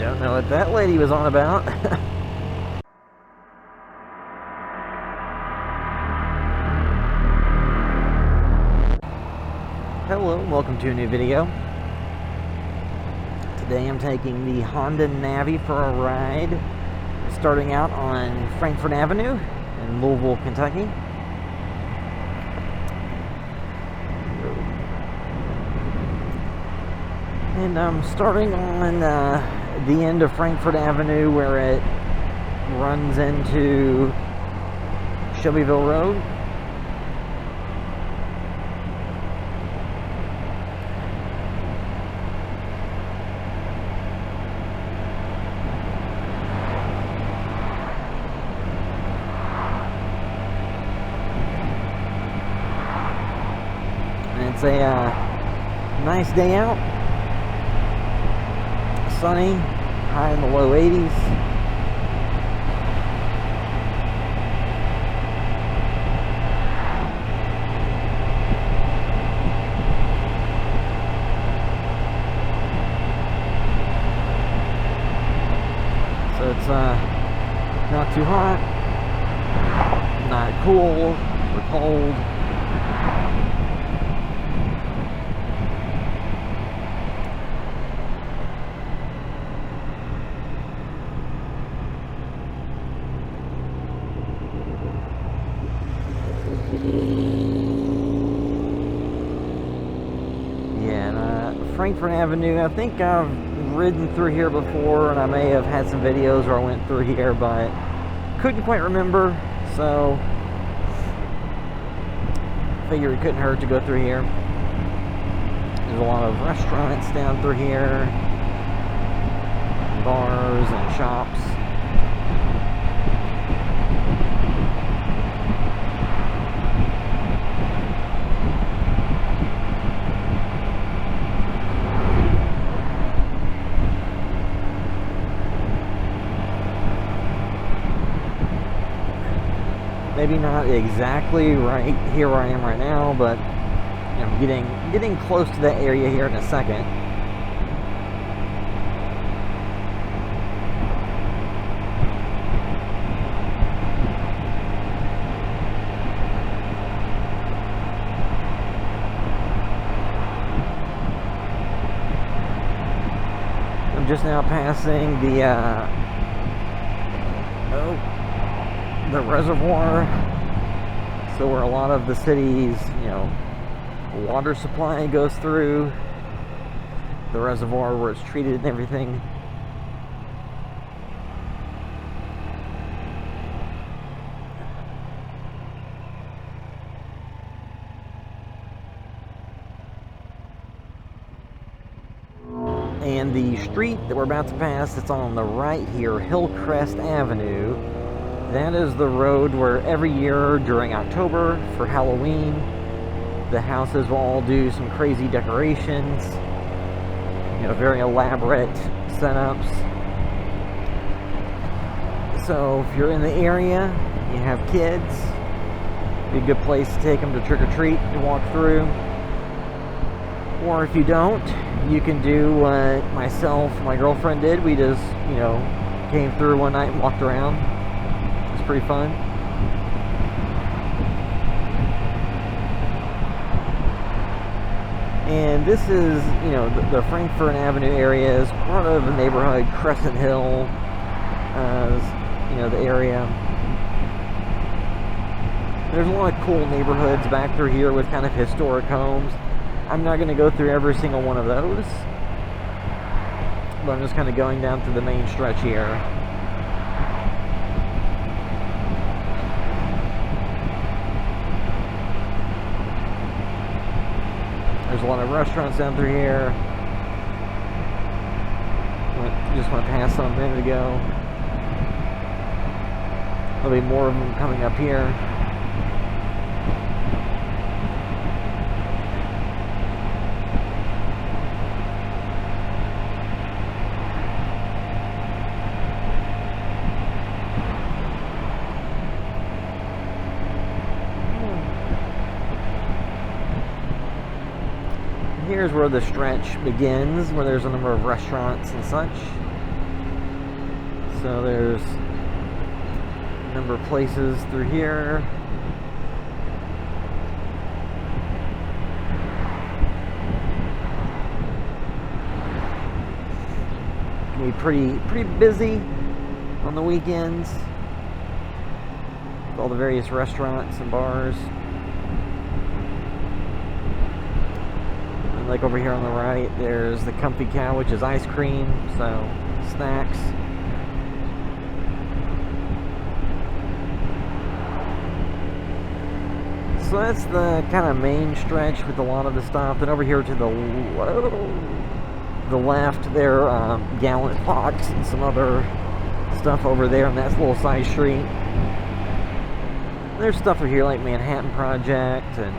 Don't know what that lady was on about. Hello, and welcome to a new video. Today I'm taking the Honda Navi for a ride, starting out on Frankfort Avenue in Louisville, Kentucky. And I'm starting on the end of Frankfort Avenue where it runs into Shelbyville Road. And it's a nice day out. Sunny, high in the low 80s. So it's not too hot, not cool or cold. Frankfort Avenue, I think I've ridden through here before, and I may have had some videos where I went through here, but couldn't quite remember, so figured it couldn't hurt to go through here. There's a lot of restaurants down through here, bars and shops. Maybe not exactly right here where I am right now, but I'm getting close to that area here in a second. I'm just now passing the reservoir, so where a lot of the city's, water supply goes through, the reservoir where it's treated and everything. And the street that we're about to pass, it's on the right here, Hillcrest Avenue. That is the road where every year during October for Halloween, the houses will all do some crazy decorations, very elaborate setups. So if you're in the area, you have kids, it'd be a good place to take them to trick or treat and walk through. Or if you don't, you can do what myself and my girlfriend did. We just, came through one night and walked around. It's pretty fun. And this is, the Frankfort Avenue area is part of the neighborhood Crescent Hill, the area. There's a lot of cool neighborhoods back through here with kind of historic homes. I'm not going to go through every single one of those, but I'm just kind of going down through the main stretch here. There's a lot of restaurants down through here. Just went past some a minute ago. There'll be more of them coming up here. Here's where the stretch begins, where there's a number of restaurants and such. So there's a number of places through here. Can be pretty busy on the weekends with all the various restaurants and bars. And like over here on the right, there's the Comfy Cow, which is ice cream, so snacks. So that's the kind of main stretch with a lot of the stuff. Then over here to the left, there are Gallant Fox and some other stuff over there on that little side street. There's stuff over here like Manhattan Project and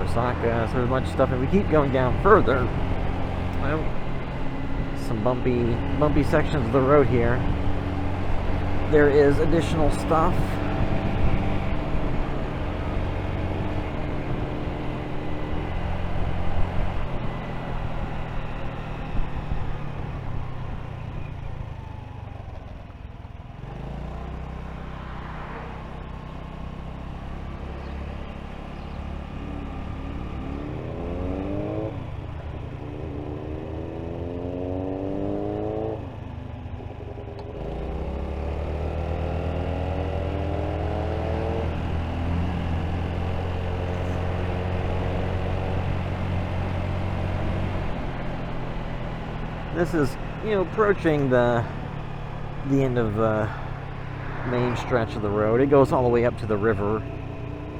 Osaka, so there's a bunch of stuff, and we keep going down further. Well, some bumpy sections of the road here. There is additional stuff. This is, approaching the end of the main stretch of the road. It goes all the way up to the river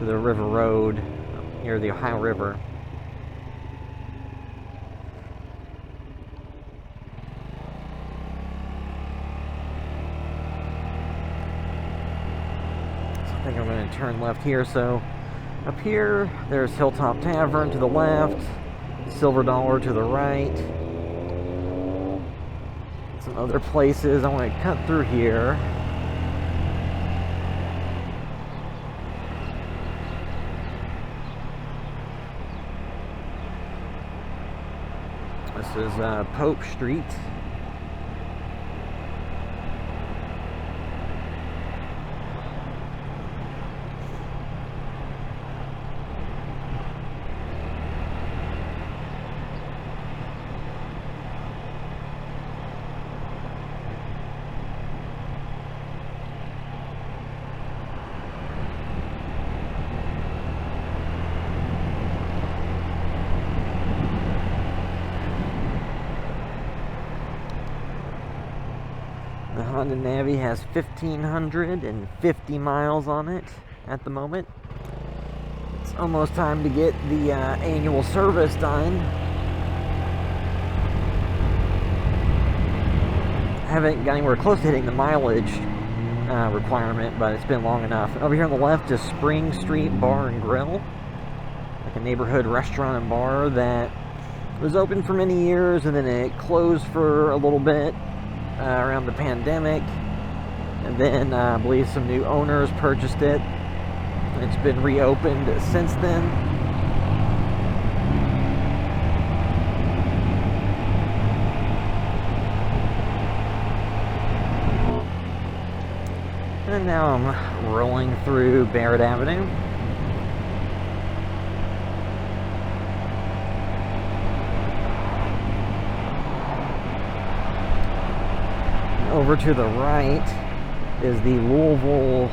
road near the Ohio River. So I think I'm going to turn left here. So up here, there's Hilltop Tavern to the left, Silver Dollar to the right. Some other places. I want to cut through here. This is Pope Street. The Honda Navi has 1,550 miles on it at the moment. It's almost time to get the annual service done. I haven't got anywhere close to hitting the mileage requirement, but it's been long enough. Over here on the left is Spring Street Bar and Grill, like a neighborhood restaurant and bar that was open for many years and then it closed for a little bit around the pandemic, and then I believe some new owners purchased it. It's been reopened since then. And now I'm rolling through Barrett Avenue. Over to the right is the Louisville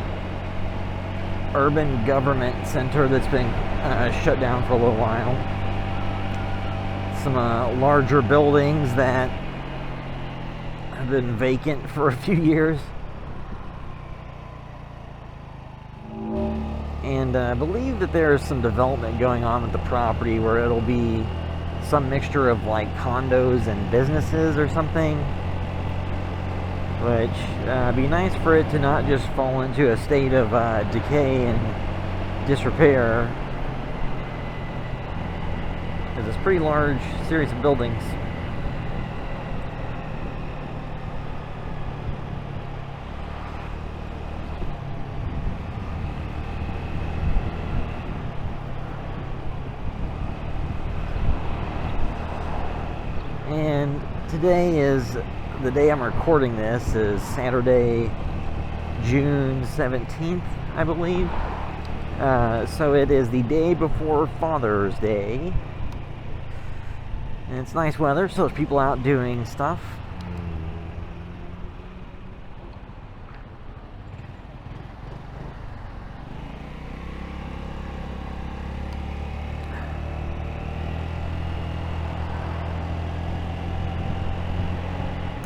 Urban Government Center that's been shut down for a little while. Some larger buildings that have been vacant for a few years. And I believe that there's some development going on with the property where it'll be some mixture of like condos and businesses or something. Which be nice for it to not just fall into a state of decay and disrepair, because it's a pretty large series of buildings. And today is the day I'm recording this is Saturday, June 17th, I believe. So it is the day before Father's Day. And it's nice weather, so there's people out doing stuff.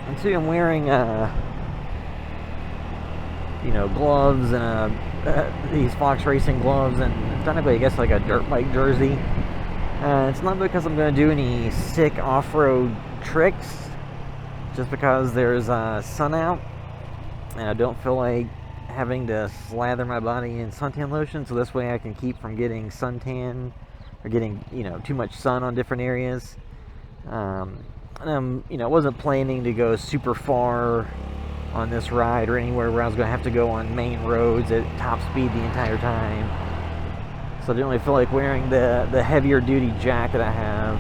And see, I'm wearing, gloves and these Fox Racing gloves, and technically, I guess, like a dirt bike jersey. It's not because I'm going to do any sick off-road tricks, just because there's sun out, and I don't feel like having to slather my body in suntan lotion, so this way I can keep from getting suntan, or getting, too much sun on different areas. And I'm, wasn't planning to go super far on this ride, or anywhere where I was going to have to go on main roads at top speed the entire time. So I didn't really feel like wearing the heavier duty jacket I have,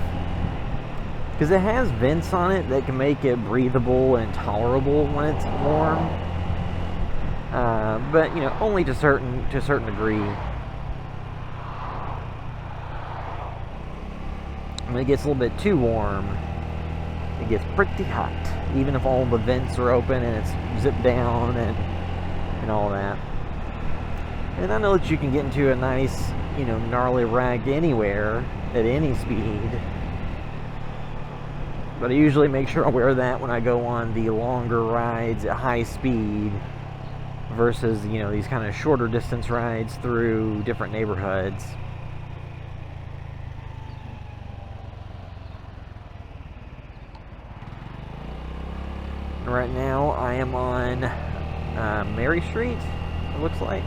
because it has vents on it that can make it breathable and tolerable when it's warm. But only to a certain degree. When it gets a little bit too warm, it gets pretty hot, even if all the vents are open and it's zipped down and all that. And I know that you can get into a nice, gnarly rag anywhere at any speed, but I usually make sure I wear that when I go on the longer rides at high speed versus, these kind of shorter distance rides through different neighborhoods. Right now I am on Mary Street, it looks like.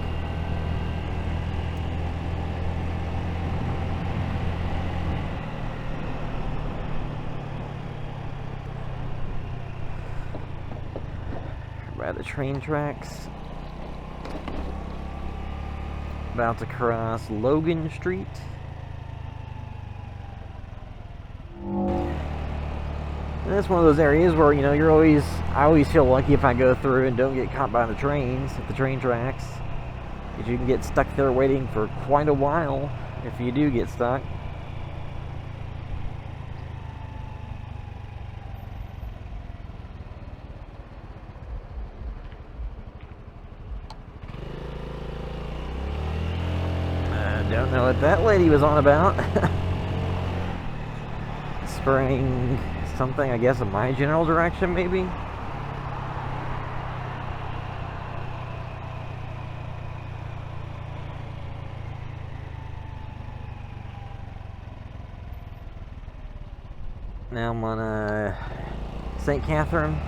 By the train tracks. About to cross Logan Street. And that's one of those areas where, I always feel lucky if I go through and don't get caught by the trains at the train tracks. Because you can get stuck there waiting for quite a while if you do get stuck. Don't know what that lady was on about. Spraying something, I guess, in my general direction, maybe? Now I'm on St. Catherine.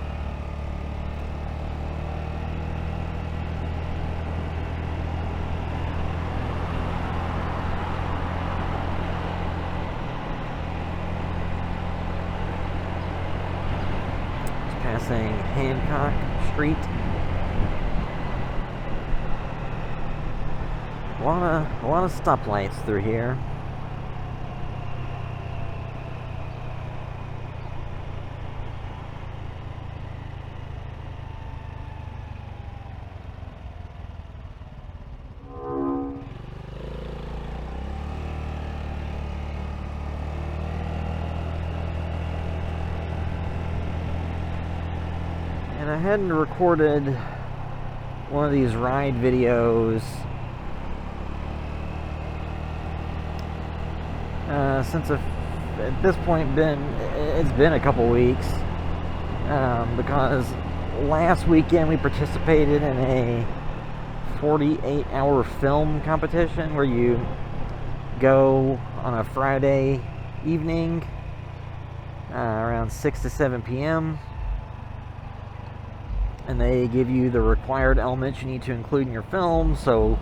Passing Hancock Street. A lot of stoplights through here. And I hadn't recorded one of these ride videos since at this point it's been a couple weeks, because last weekend we participated in a 48-hour film competition where you go on a Friday evening around 6 to 7 p.m. and they give you the required elements you need to include in your film, so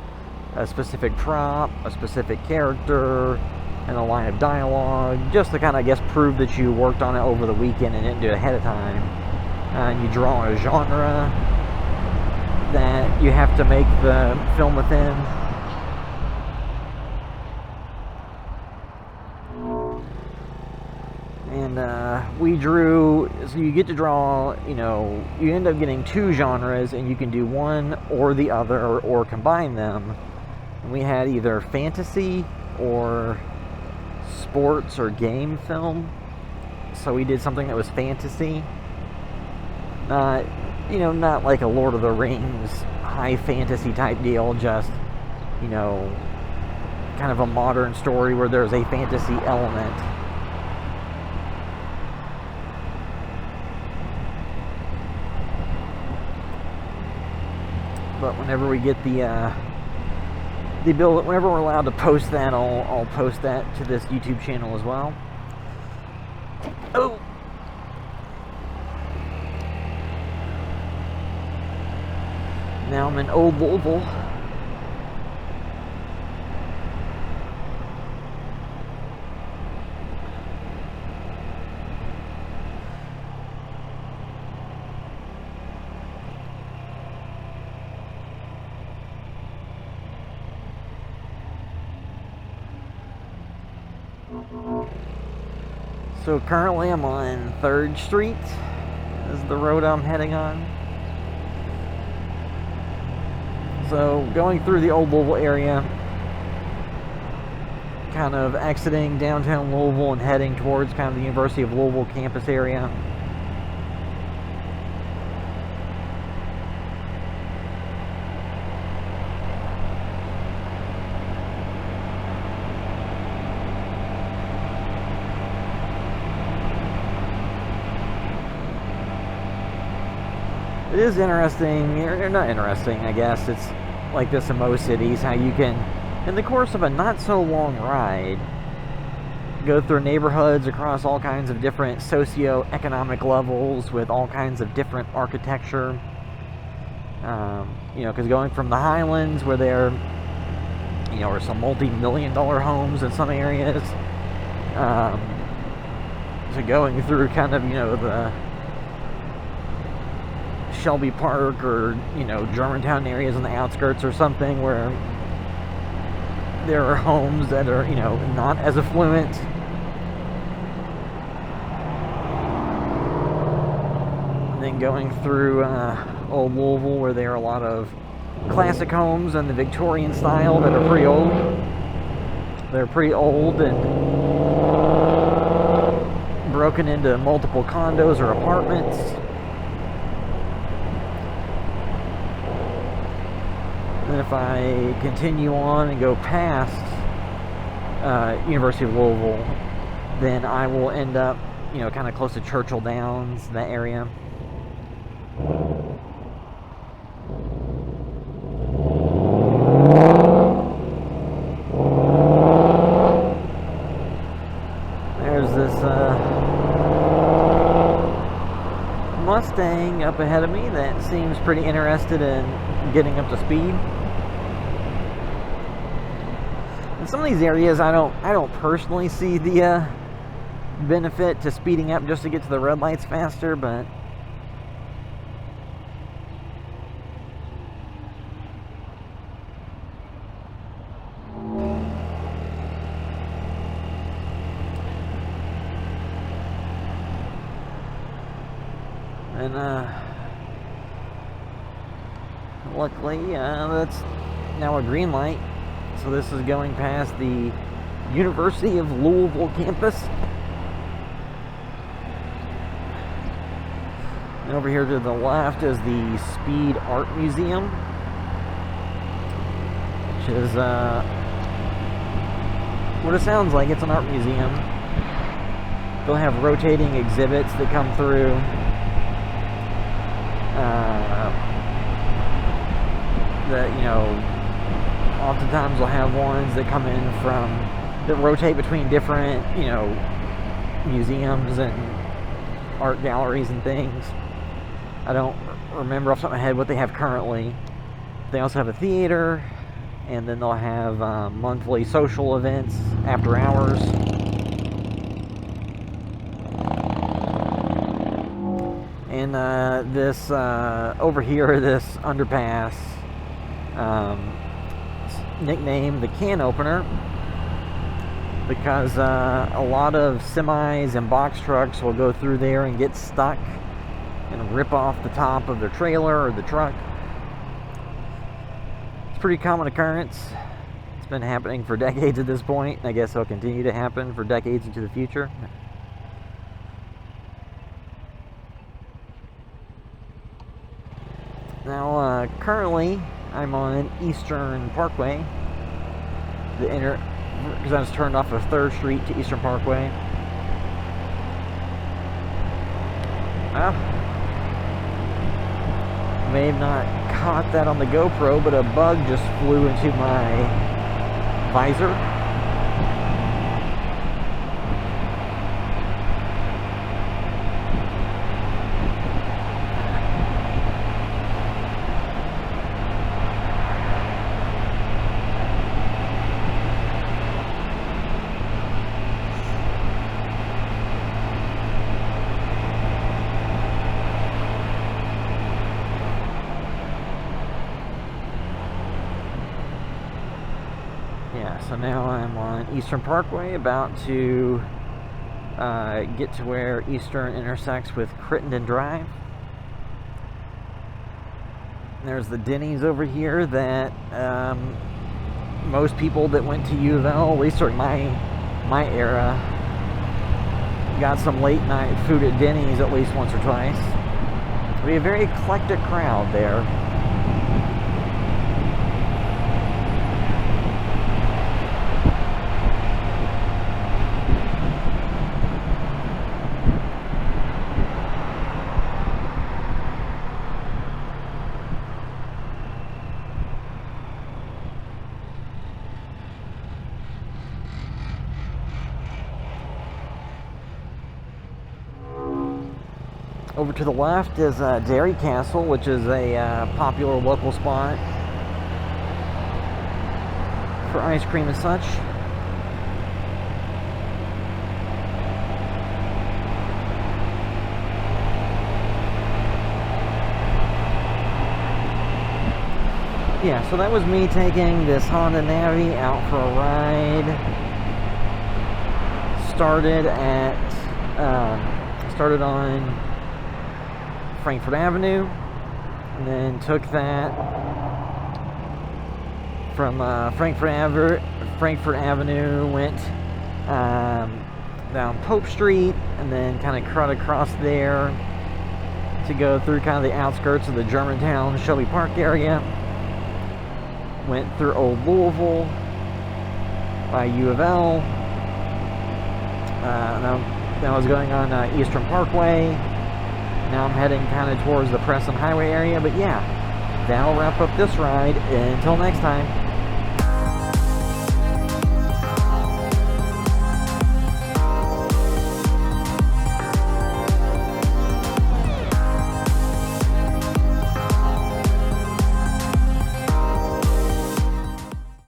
a specific prop, a specific character, and a line of dialogue, just to kind of, I guess, prove that you worked on it over the weekend and didn't do it ahead of time. And you draw a genre that you have to make the film within. And we drew, so you get to draw, you know, you end up getting 2 genres, and you can do one or the other, or combine them. And we had either fantasy or sports or game film. So we did something that was fantasy. Not, you know, not like a Lord of the Rings high fantasy type deal, just, you know, kind of a modern story where there's a fantasy element. But whenever we get the ability, whenever we're allowed to post that, I'll post that to this YouTube channel as well. Oh! Now I'm in Old Louisville. So currently I'm on 3rd Street. This is the road I'm heading on. So going through the Old Louisville area, kind of exiting downtown Louisville and heading towards kind of the University of Louisville campus area. It is interesting, or not interesting, I guess. It's like this in most cities, how you can, in the course of a not so long ride, go through neighborhoods across all kinds of different socio-economic levels with all kinds of different architecture. You know, because going from the Highlands, where there, you know, are some multi-million-dollar homes in some areas, to going through kind of, you know, the Shelby Park or, you know, Germantown areas on the outskirts or something, where there are homes that are, you know, not as affluent. And then going through Old Louisville, where there are a lot of classic homes in the Victorian style that are pretty old. They're pretty old and broken into multiple condos or apartments. And if I continue on and go past University of Louisville, then I will end up, you know, kind of close to Churchill Downs, that area. There's this Mustang up ahead of me that seems pretty interested in getting up to speed. In some of these areas, I don't personally see the benefit to speeding up just to get to the red lights faster, but and luckily that's now a green light. So this is going past the University of Louisville campus. And over here to the left is the Speed Art Museum, which is what it sounds like. It's an art museum. They'll have rotating exhibits that come through. That, you know, oftentimes we'll have ones that come in that rotate between different, you know, museums and art galleries and things. I don't remember off the top of my head what they have currently. They also have a theater, and then they'll have monthly social events after hours. And this, over here, this underpass, nicknamed the Can Opener, because a lot of semis and box trucks will go through there and get stuck and rip off the top of their trailer or the truck. It's a pretty common occurrence. It's been happening for decades at this point, and I guess it'll continue to happen for decades into the future. Now, currently, I'm on Eastern Parkway, because I was turned off of 3rd Street to Eastern Parkway. May have not caught that on the GoPro, but a bug just flew into my visor. So now I'm on Eastern Parkway, about to get to where Eastern intersects with Crittenden Drive. There's the Denny's over here that most people that went to U of L, at least during my era, got some late night food at Denny's at least once or twice. We have a very eclectic crowd there. Over to the left is Dairy Castle, which is a popular local spot for ice cream and such. Yeah, so that was me taking this Honda Navi out for a ride. Started on Frankfort Avenue, and then took that from Frankfort Avenue, went down Pope Street, and then kind of cut across there to go through kind of the outskirts of the Germantown, Shelby Park area. Went through Old Louisville by U of L. Now I was going on Eastern Parkway. Now I'm heading kind of towards the Preston Highway area, but yeah, that'll wrap up this ride. Until next time.